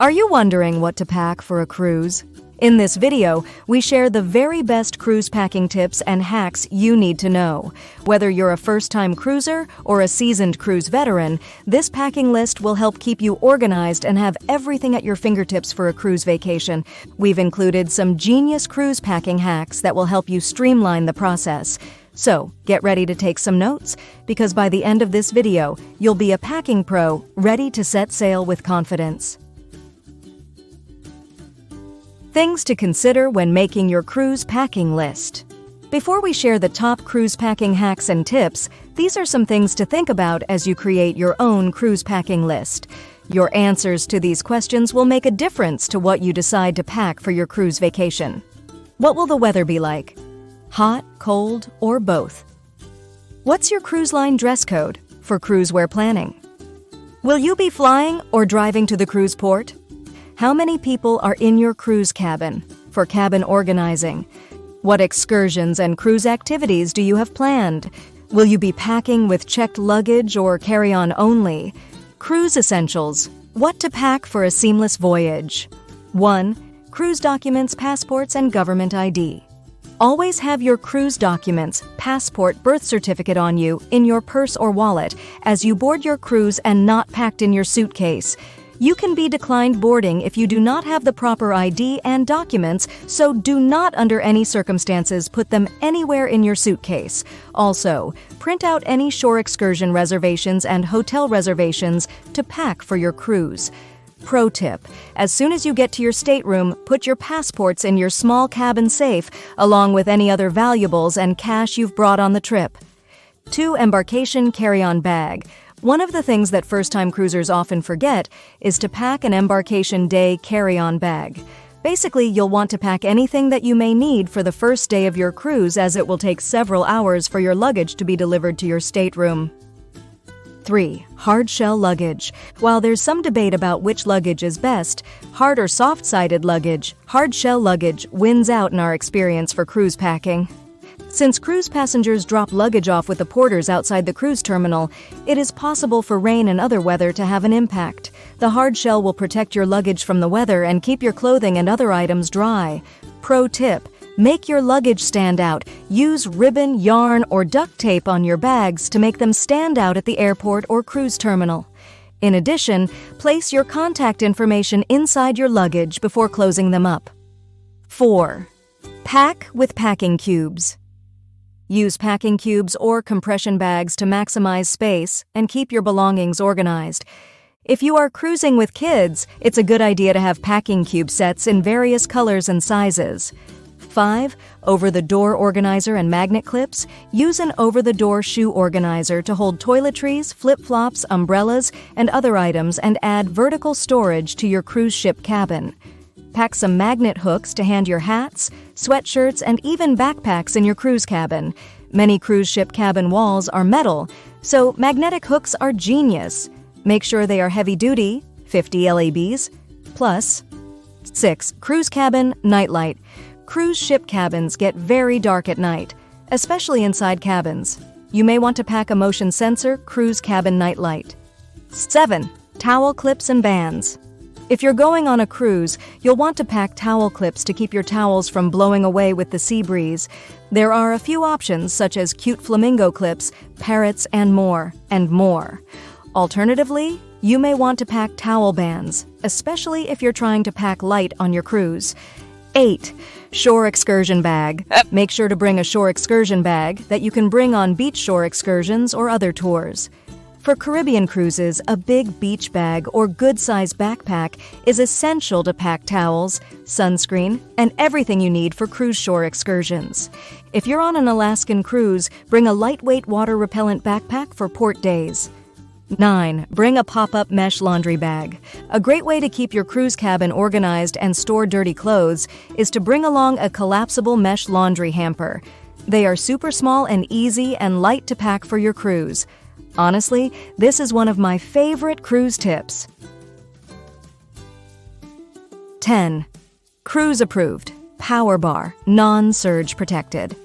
Are you wondering what to pack for a cruise? In this video, we share the very best cruise packing tips and hacks you need to know. Whether you're a first-time cruiser or a seasoned cruise veteran, this packing list will help keep you organized and have everything at your fingertips for a cruise vacation. We've included some genius cruise packing hacks that will help you streamline the process. So, get ready to take some notes, because by the end of this video, you'll be a packing pro ready to set sail with confidence. Things to consider when making your cruise packing list. Before we share the top cruise packing hacks and tips, these are some things to think about as you create your own cruise packing list. Your answers to these questions will make a difference to what you decide to pack for your cruise vacation. What will the weather be like? Hot, cold, or both? What's your cruise line dress code for cruise wear planning? Will you be flying or driving to the cruise port? How many people are in your cruise cabin for cabin organizing? What excursions and cruise activities do you have planned? Will you be packing with checked luggage or carry-on only? Cruise essentials. What to pack for a seamless voyage? 1. Cruise documents, passports, and government ID. Always have your cruise documents, passport, birth certificate on you in your purse or wallet as you board your cruise and not packed in your suitcase. You can be declined boarding if you do not have the proper ID and documents, so do not under any circumstances put them anywhere in your suitcase. Also, print out any shore excursion reservations and hotel reservations to pack for your cruise. Pro tip: as soon as you get to your stateroom, put your passports in your small cabin safe, along with any other valuables and cash you've brought on the trip. 2. Embarkation carry-on bag. One of the things that first-time cruisers often forget is to pack an embarkation day carry-on bag. Basically, you'll want to pack anything that you may need for the first day of your cruise, as it will take several hours for your luggage to be delivered to your stateroom. 3. Hard shell luggage. While there's some debate about which luggage is best, hard or soft-sided luggage, hard shell luggage wins out in our experience for cruise packing. Since cruise passengers drop luggage off with the porters outside the cruise terminal, it is possible for rain and other weather to have an impact. The hard shell will protect your luggage from the weather and keep your clothing and other items dry. Pro tip: make your luggage stand out. Use ribbon, yarn, or duct tape on your bags to make them stand out at the airport or cruise terminal. In addition, place your contact information inside your luggage before closing them up. 4. Pack with packing cubes. Use packing cubes or compression bags to maximize space and keep your belongings organized. If you are cruising with kids, it's a good idea to have packing cube sets in various colors and sizes. 5. Over-the-door organizer and magnet clips. Use an over-the-door shoe organizer to hold toiletries, flip-flops, umbrellas, and other items, and add vertical storage to your cruise ship cabin. Pack some magnet hooks to hand your hats, sweatshirts, and even backpacks in your cruise cabin. Many cruise ship cabin walls are metal, so magnetic hooks are genius. Make sure they are heavy-duty, 50 LABs, plus. 6. Cruise cabin nightlight. Cruise ship cabins get very dark at night, especially inside cabins. You may want to pack a motion sensor cruise cabin nightlight. 7. Towel clips and bands. If you're going on a cruise, you'll want to pack towel clips to keep your towels from blowing away with the sea breeze. There are a few options such as cute flamingo clips, parrots, and more, and more. Alternatively, you may want to pack towel bands, especially if you're trying to pack light on your cruise. 8. Shore excursion bag. Make sure to bring a shore excursion bag that you can bring on beach shore excursions or other tours. For Caribbean cruises, a big beach bag or good-sized backpack is essential to pack towels, sunscreen, and everything you need for cruise shore excursions. If you're on an Alaskan cruise, bring a lightweight water-repellent backpack for port days. 9. Bring a pop-up mesh laundry bag. A great way to keep your cruise cabin organized and store dirty clothes is to bring along a collapsible mesh laundry hamper. They are super small and easy and light to pack for your cruise. Honestly, this is one of my favorite cruise tips. 10. Cruise approved, power bar, non-surge protected.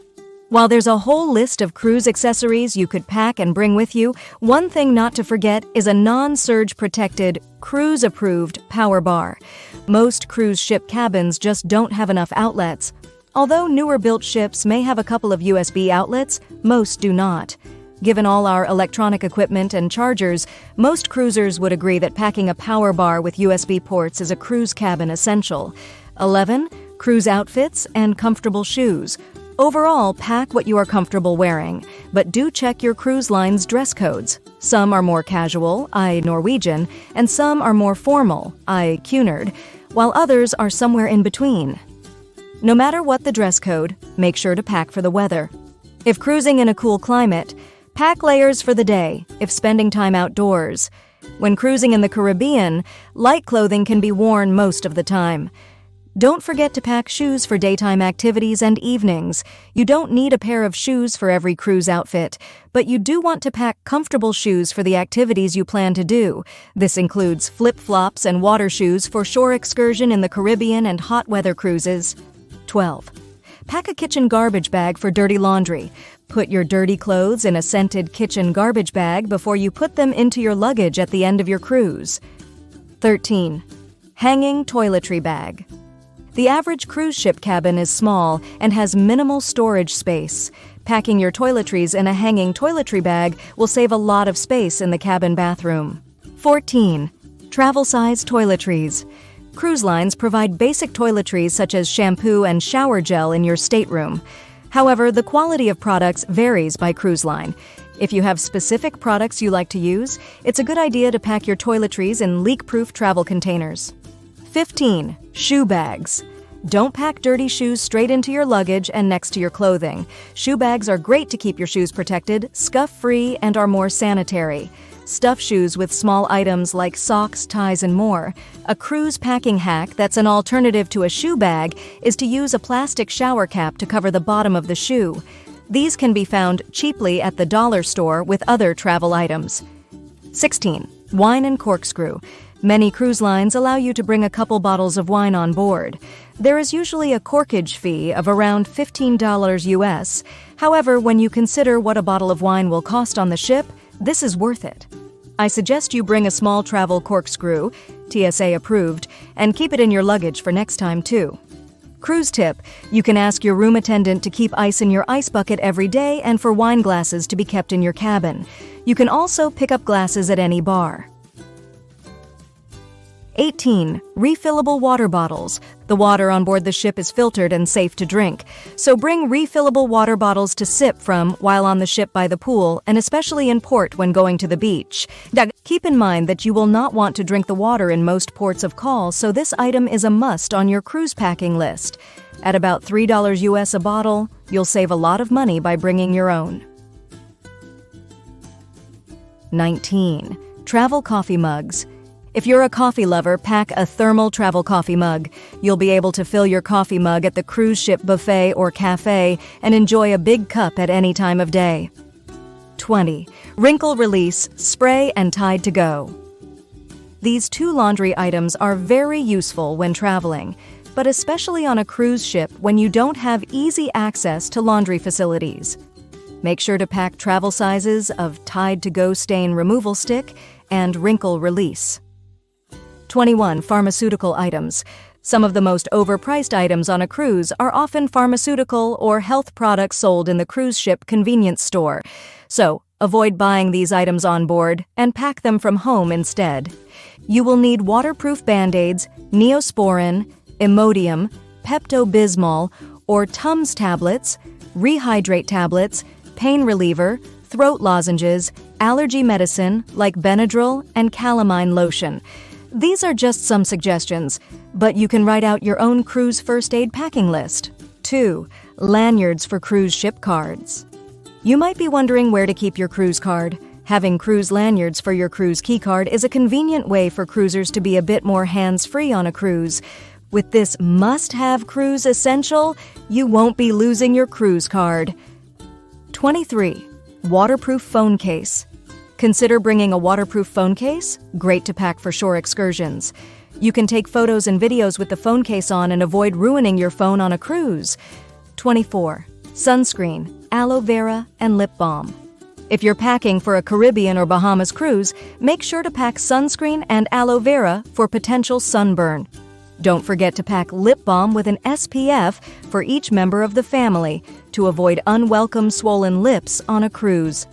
While there's a whole list of cruise accessories you could pack and bring with you, one thing not to forget is a non-surge protected, cruise-approved power bar. Most cruise ship cabins just don't have enough outlets. Although newer-built ships may have a couple of USB outlets, most do not. Given all our electronic equipment and chargers, most cruisers would agree that packing a power bar with USB ports is a cruise cabin essential. 11. Cruise outfits and comfortable shoes. Overall, pack what you are comfortable wearing, but do check your cruise line's dress codes. Some are more casual, i.e. Norwegian, and some are more formal, i.e. Cunard, while others are somewhere in between. No matter what the dress code, make sure to pack for the weather. If cruising in a cool climate, pack layers for the day if spending time outdoors. When cruising in the Caribbean, light clothing can be worn most of the time. Don't forget to pack shoes for daytime activities and evenings. You don't need a pair of shoes for every cruise outfit, but you do want to pack comfortable shoes for the activities you plan to do. This includes flip-flops and water shoes for shore excursion in the Caribbean and hot weather cruises. 12. Pack a kitchen garbage bag for dirty laundry. Put your dirty clothes in a scented kitchen garbage bag before you put them into your luggage at the end of your cruise. 13. Hanging toiletry bag. The average cruise ship cabin is small and has minimal storage space. Packing your toiletries in a hanging toiletry bag will save a lot of space in the cabin bathroom. 14. Travel-size toiletries. Cruise lines provide basic toiletries such as shampoo and shower gel in your stateroom. However, the quality of products varies by cruise line. If you have specific products you like to use, it's a good idea to pack your toiletries in leak-proof travel containers. 15. Shoe bags. Don't pack dirty shoes straight into your luggage and next to your clothing. Shoe bags are great to keep your shoes protected, scuff-free, and are more sanitary. Stuff shoes with small items like socks, ties, and more. A cruise packing hack that's an alternative to a shoe bag is to use a plastic shower cap to cover the bottom of the shoe. These can be found cheaply at the dollar store with other travel items. 16. Wine and corkscrew. Many cruise lines allow you to bring a couple bottles of wine on board. There is usually a corkage fee of around $15 US. However, when you consider what a bottle of wine will cost on the ship, this is worth it. I suggest you bring a small travel corkscrew, TSA approved, and keep it in your luggage for next time too. Cruise tip: you can ask your room attendant to keep ice in your ice bucket every day and for wine glasses to be kept in your cabin. You can also pick up glasses at any bar. 18. Refillable water bottles. The water on board the ship is filtered and safe to drink, so bring refillable water bottles to sip from while on the ship by the pool, and especially in port when going to the beach. Now, keep in mind that you will not want to drink the water in most ports of call, so this item is a must on your cruise packing list. At about $3 US a bottle, you'll save a lot of money by bringing your own. 19. Travel coffee mugs. If you're a coffee lover, pack a thermal travel coffee mug. You'll be able to fill your coffee mug at the cruise ship buffet or cafe and enjoy a big cup at any time of day. 20. Wrinkle release, spray, and Tide to go. These two laundry items are very useful when traveling, but especially on a cruise ship when you don't have easy access to laundry facilities. Make sure to pack travel sizes of Tide to go stain removal stick and wrinkle release. 21. Pharmaceutical items. Some of the most overpriced items on a cruise are often pharmaceutical or health products sold in the cruise ship convenience store. So, avoid buying these items on board and pack them from home instead. You will need waterproof Band-Aids, Neosporin, Imodium, Pepto-Bismol, or Tums tablets, Rehydrate tablets, pain reliever, throat lozenges, allergy medicine like Benadryl, and calamine lotion. These are just some suggestions, but you can write out your own cruise first aid packing list. 2. Lanyards for cruise ship cards. You might be wondering where to keep your cruise card. Having cruise lanyards for your cruise key card is a convenient way for cruisers to be a bit more hands-free on a cruise. With this must-have cruise essential, you won't be losing your cruise card. 23. Waterproof phone case. Consider bringing a waterproof phone case, great to pack for shore excursions. You can take photos and videos with the phone case on and avoid ruining your phone on a cruise. 24. Sunscreen. aloe vera, and lip balm. If you're packing for a Caribbean or Bahamas cruise, make sure to pack sunscreen and aloe vera for potential sunburn. Don't forget to pack lip balm with an SPF for each member of the family to avoid unwelcome swollen lips on a cruise.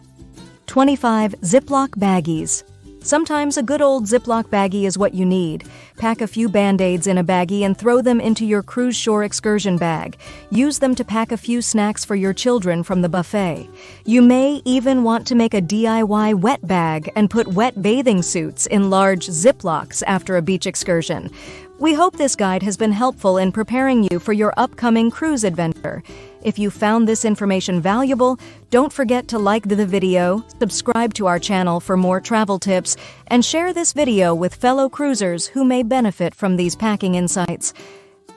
25 Ziploc baggies. Sometimes a good old Ziploc baggie is what you need. Pack a few Band-Aids in a baggie and throw them into your cruise shore excursion bag. Use them to pack a few snacks for your children from the buffet. You may even want to make a DIY wet bag and put wet bathing suits in large Ziplocs after a beach excursion. We hope this guide has been helpful in preparing you for your upcoming cruise adventure. If you found this information valuable, don't forget to like the video, subscribe to our channel for more travel tips, and share this video with fellow cruisers who may benefit from these packing insights.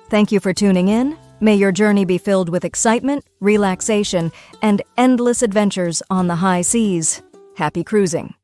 Thank you for tuning in. May your journey be filled with excitement, relaxation, and endless adventures on the high seas. Happy cruising!